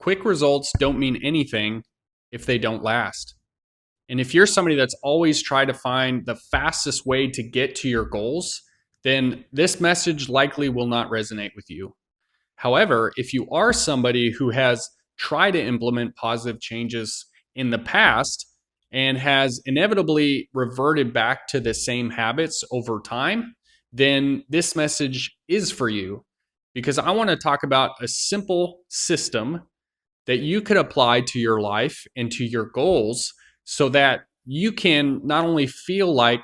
Quick results don't mean anything if they don't last. And if you're somebody that's always tried to find the fastest way to get to your goals, then this message likely will not resonate with you. However, if you are somebody who has tried to implement positive changes in the past and has inevitably reverted back to the same habits over time, then this message is for you, because I want to talk about a simple system that you could apply to your life and to your goals so that you can not only feel like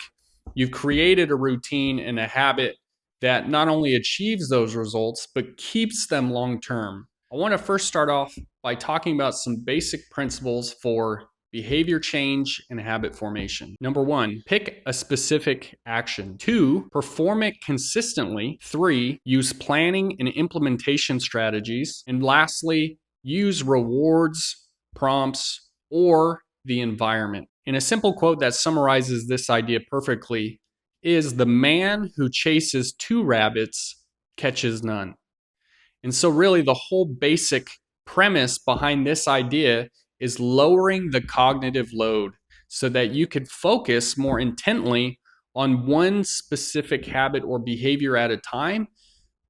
you've created a routine and a habit that not only achieves those results, but keeps them long term. I want to first start off by talking about some basic principles for behavior change and habit formation. Number one, pick a specific action. Two, perform it consistently. Three, use planning and implementation strategies. And lastly, use rewards, prompts, or the environment. And a simple quote that summarizes this idea perfectly is, "The man who chases two rabbits catches none." And so really the whole basic premise behind this idea is lowering the cognitive load so that you could focus more intently on one specific habit or behavior at a time,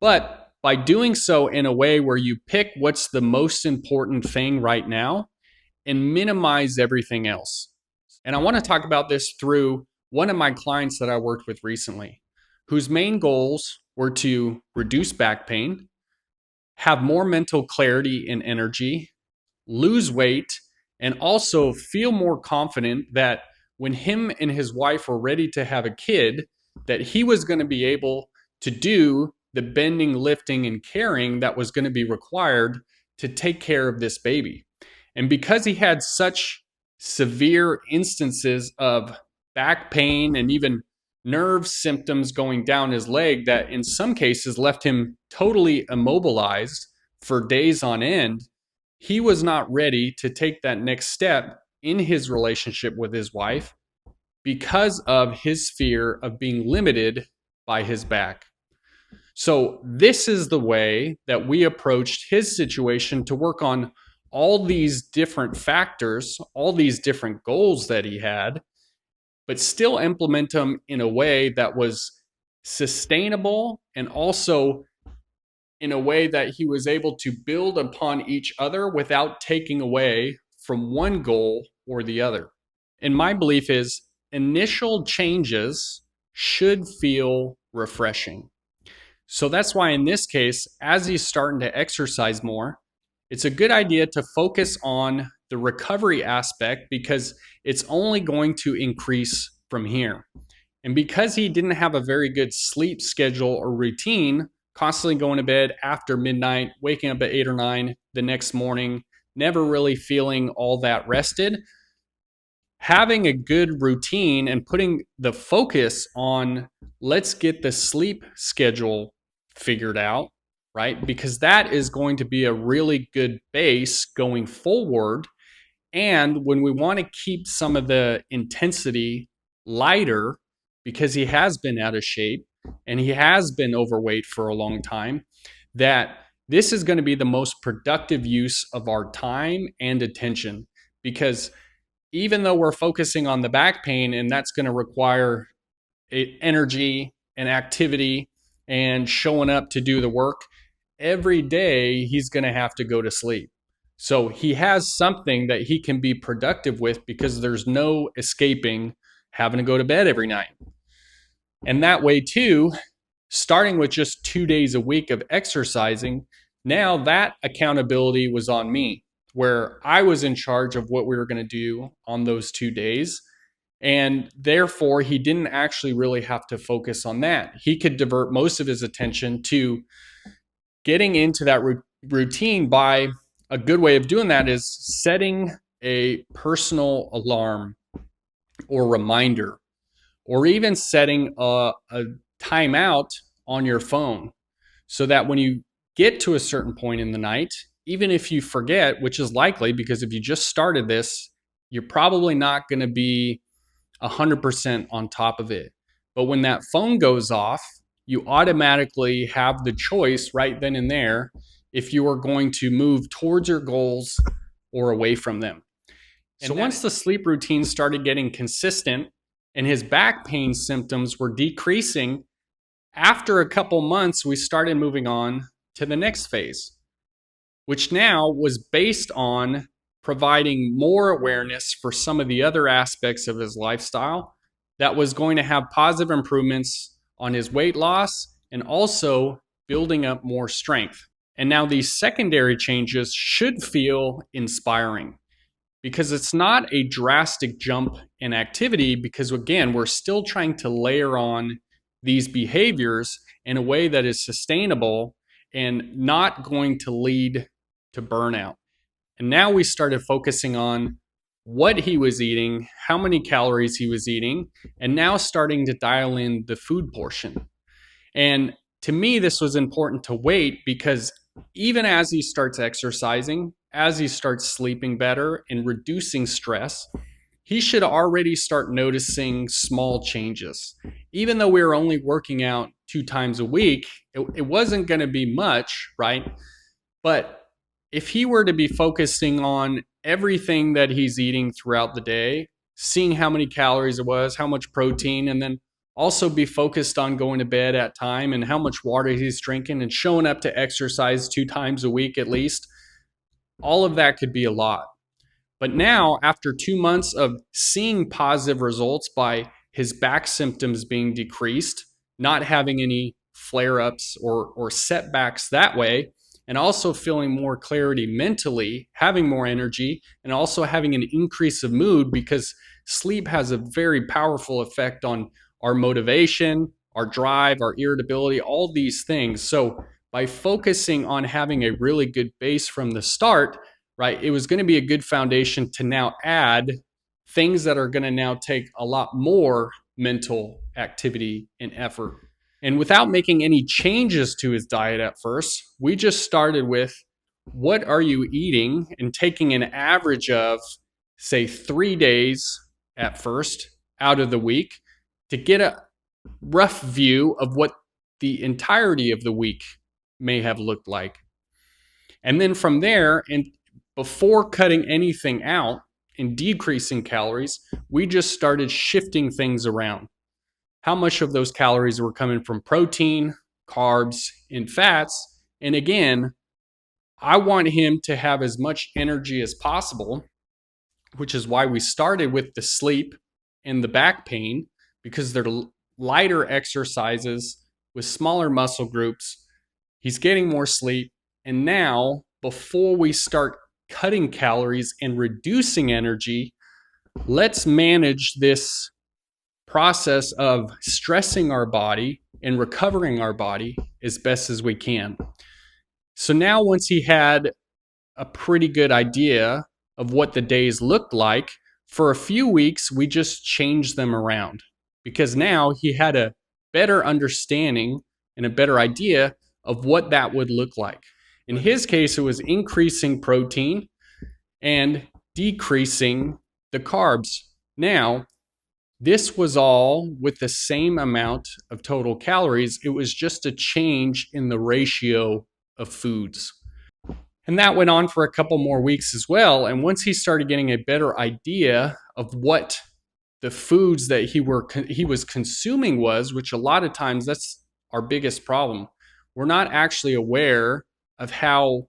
but by doing so in a way where you pick what's the most important thing right now and minimize everything else. And I want to talk about this through one of my clients that I worked with recently, whose main goals were to reduce back pain, have more mental clarity and energy, lose weight, and also feel more confident that when him and his wife were ready to have a kid, that he was going to be able to do the bending, lifting, and carrying that was going to be required to take care of this baby. And because he had such severe instances of back pain and even nerve symptoms going down his leg that in some cases left him totally immobilized for days on end, he was not ready to take that next step in his relationship with his wife because of his fear of being limited by his back. So this is the way that we approached his situation to work on all these different factors, all these different goals that he had, but still implement them in a way that was sustainable and also in a way that he was able to build upon each other without taking away from one goal or the other. And my belief is initial changes should feel refreshing. So that's why in this case, as he's starting to exercise more, it's a good idea to focus on the recovery aspect because it's only going to increase from here. And because he didn't have a very good sleep schedule or routine, constantly going to bed after midnight, waking up at 8 or 9 the next morning, never really feeling all that rested, having a good routine and putting the focus on let's get the sleep schedule figured out, right? Because that is going to be a really good base going forward. And when we want to keep some of the intensity lighter, because he has been out of shape and he has been overweight for a long time, that this is going to be the most productive use of our time and attention. Because even though we're focusing on the back pain and that's going to require energy and activity and showing up to do the work, every day he's going to have to go to sleep. So he has something that he can be productive with because there's no escaping having to go to bed every night. And that way too, starting with just 2 days a week of exercising, now that accountability was on me, where I was in charge of what we were going to do on those 2 days. And therefore, he didn't actually really have to focus on that. He could divert most of his attention to getting into that routine by a good way of doing that is setting a personal alarm or reminder, or even setting a timeout on your phone so that when you get to a certain point in the night, even if you forget, which is likely because if you just started this, you're probably not going to be 100% on top of it. But when that phone goes off, you automatically have the choice right then and there if you are going to move towards your goals or away from them. So once the sleep routine started getting consistent and his back pain symptoms were decreasing, after a couple months, we started moving on to the next phase, which now was based on providing more awareness for some of the other aspects of his lifestyle that was going to have positive improvements on his weight loss and also building up more strength. And now these secondary changes should feel inspiring because it's not a drastic jump in activity, because again, we're still trying to layer on these behaviors in a way that is sustainable and not going to lead to burnout. And now we started focusing on what he was eating, how many calories he was eating, and now starting to dial in the food portion. And to me, this was important to wait because even as he starts exercising, as he starts sleeping better and reducing stress, he should already start noticing small changes. Even though we were only working out 2 times a week, it wasn't going to be much, right? But if he were to be focusing on everything that he's eating throughout the day, seeing how many calories it was, how much protein, and then also be focused on going to bed at time and how much water he's drinking and showing up to exercise 2 times a week at least, all of that could be a lot. But now, after 2 months of seeing positive results by his back symptoms being decreased, not having any flare-ups or setbacks that way, and also feeling more clarity mentally, having more energy, and also having an increase of mood, because sleep has a very powerful effect on our motivation, our drive, our irritability, all these things. So by focusing on having a really good base from the start, right, it was going to be a good foundation to now add things that are going to now take a lot more mental activity and effort. And without making any changes to his diet at first, we just started with what are you eating and taking an average of, say, 3 days at first out of the week to get a rough view of what the entirety of the week may have looked like. And then from there, and before cutting anything out and decreasing calories, we just started shifting things around. How much of those calories were coming from protein, carbs, and fats. And again, I want him to have as much energy as possible, which is why we started with the sleep and the back pain, because they're lighter exercises with smaller muscle groups. He's getting more sleep. And now, before we start cutting calories and reducing energy, let's manage this process of stressing our body and recovering our body as best as we can. So now, once he had a pretty good idea of what the days looked like, for a few weeks, we just changed them around, because now he had a better understanding and a better idea of what that would look like. In his case, it was increasing protein and decreasing the carbs. Now, this was all with the same amount of total calories. It was just a change in the ratio of foods. And that went on for a couple more weeks as well. And once he started getting a better idea of what the foods that he was consuming was, which a lot of times that's our biggest problem. We're not actually aware of how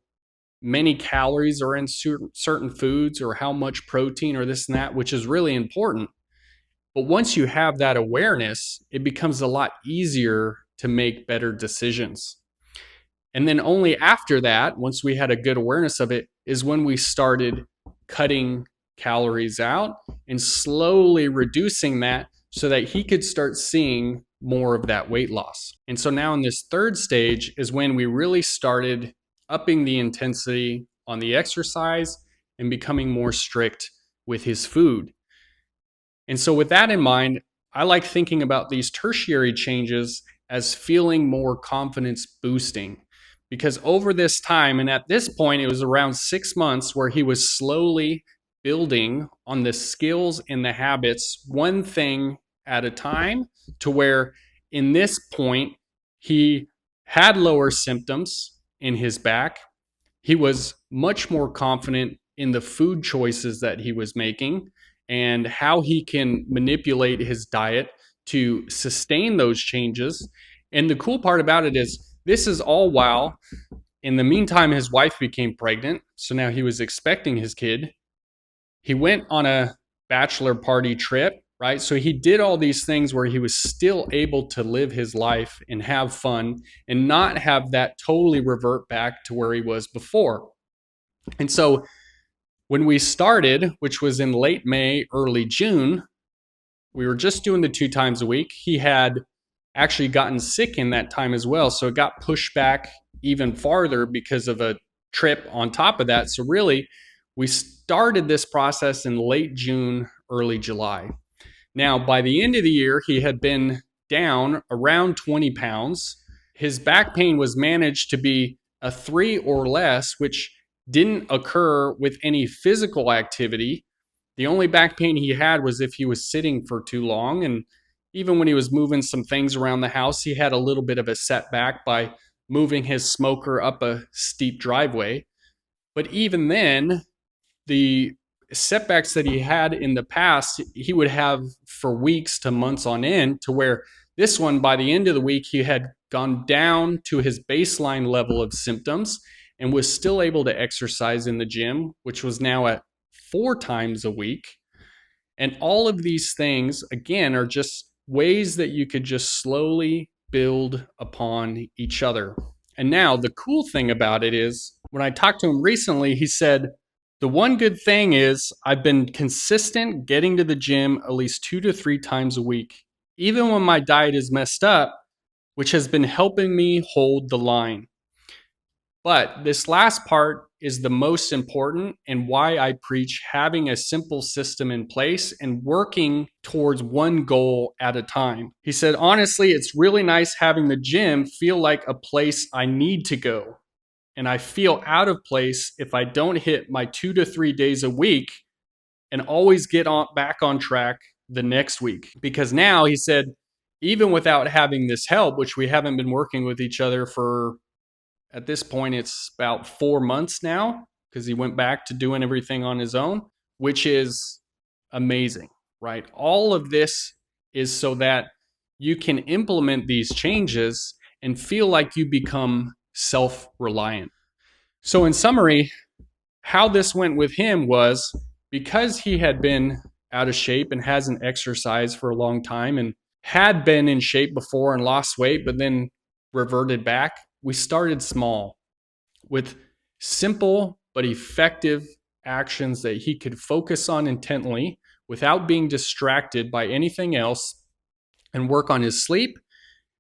many calories are in certain foods or how much protein or this and that, which is really important. But once you have that awareness, it becomes a lot easier to make better decisions. And then only after that, once we had a good awareness of it, is when we started cutting calories out and slowly reducing that so that he could start seeing more of that weight loss. And so now in this third stage is when we really started upping the intensity on the exercise and becoming more strict with his food. And so with that in mind, I like thinking about these tertiary changes as feeling more confidence boosting, because over this time, and at this point, it was around 6 months where he was slowly building on the skills and the habits, one thing at a time, to where in this point, he had lower symptoms in his back. He was much more confident in the food choices that he was making and how he can manipulate his diet to sustain those changes. And the cool part about it is, this is all while, in the meantime, his wife became pregnant. So now he was expecting his kid. He went on a bachelor party trip, right? So he did all these things where he was still able to live his life and have fun and not have that totally revert back to where he was before. And so when we started, which was in late May, early June, we were just doing the 2 times a week. He had actually gotten sick in that time as well. So it got pushed back even farther because of a trip on top of that. So really, we started this process in late June, early July. Now, by the end of the year, he had been down around 20 pounds. His back pain was managed to be a 3 or less, which didn't occur with any physical activity. The only back pain he had was if he was sitting for too long. And even when he was moving some things around the house, he had a little bit of a setback by moving his smoker up a steep driveway. But even then, the setbacks that he had in the past, he would have for weeks to months on end, to where this one, by the end of the week, he had gone down to his baseline level of symptoms and was still able to exercise in the gym, which was now at 4 times a week. And all of these things, again, are just ways that you could just slowly build upon each other. And now the cool thing about it is, when I talked to him recently, he said, the one good thing is I've been consistent getting to the gym at least 2 to 3 times a week, even when my diet is messed up, which has been helping me hold the line. But this last part is the most important, and why I preach having a simple system in place and working towards one goal at a time. He said, honestly, it's really nice having the gym feel like a place I need to go. And I feel out of place if I don't hit my 2 to 3 days a week and always get back on track the next week. Because now, he said, even without having this help, which we haven't been working with each other for, at this point, it's about 4 months now, because he went back to doing everything on his own, which is amazing, right? All of this is so that you can implement these changes and feel like you become self-reliant. So in summary, how this went with him was, because he had been out of shape and hasn't exercised for a long time and had been in shape before and lost weight, but then reverted back, we started small with simple but effective actions that he could focus on intently without being distracted by anything else, and work on his sleep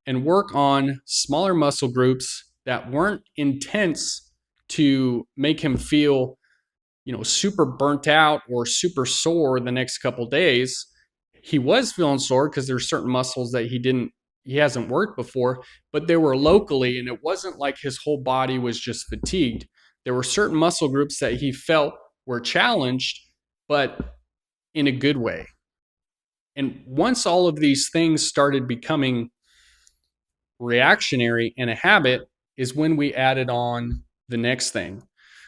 and work on smaller muscle groups that weren't intense to make him feel, super burnt out or super sore the next couple days. He was feeling sore because there's certain muscles that he hasn't worked before, but they were locally, and it wasn't like his whole body was just fatigued. There were certain muscle groups that he felt were challenged, but in a good way. And once all of these things started becoming reactionary and a habit, is when we added on the next thing.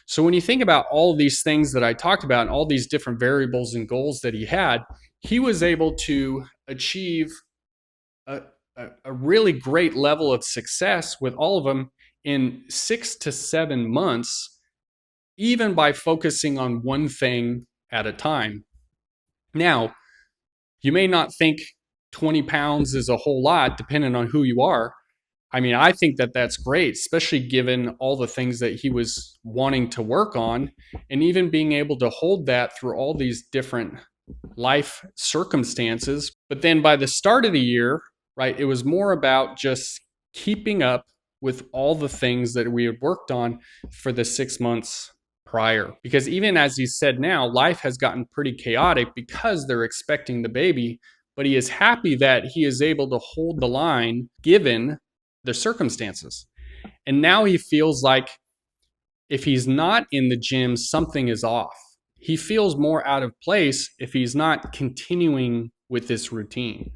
So when you think about all of these things that I talked about and all these different variables and goals that he was able to achieve a really great level of success with all of them in 6 to 7 months, even by focusing on one thing at a time. Now, you may not think 20 pounds is a whole lot, depending on who you are. I mean, I think that that's great, especially given all the things that he was wanting to work on, and even being able to hold that through all these different life circumstances. But then by the start of the year, right, it was more about just keeping up with all the things that we had worked on for the 6 months prior. Because even as he said now, life has gotten pretty chaotic because they're expecting the baby, but he is happy that he is able to hold the line given the circumstances. And now he feels like if he's not in the gym, something is off. He feels more out of place if he's not continuing with this routine,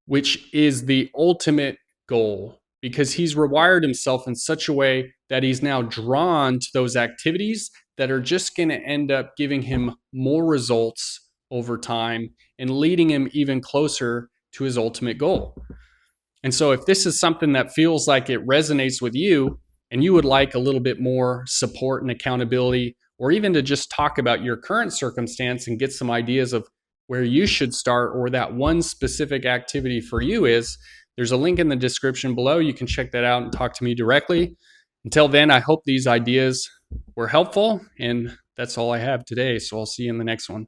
which is the ultimate goal, because he's rewired himself in such a way that he's now drawn to those activities that are just going to end up giving him more results over time and leading him even closer to his ultimate goal. And so if this is something that feels like it resonates with you and you would like a little bit more support and accountability, or even to just talk about your current circumstance and get some ideas of where you should start or that one specific activity for you is, there's a link in the description below. You can check that out and talk to me directly. Until then, I hope these ideas were helpful, and that's all I have today. So I'll see you in the next one.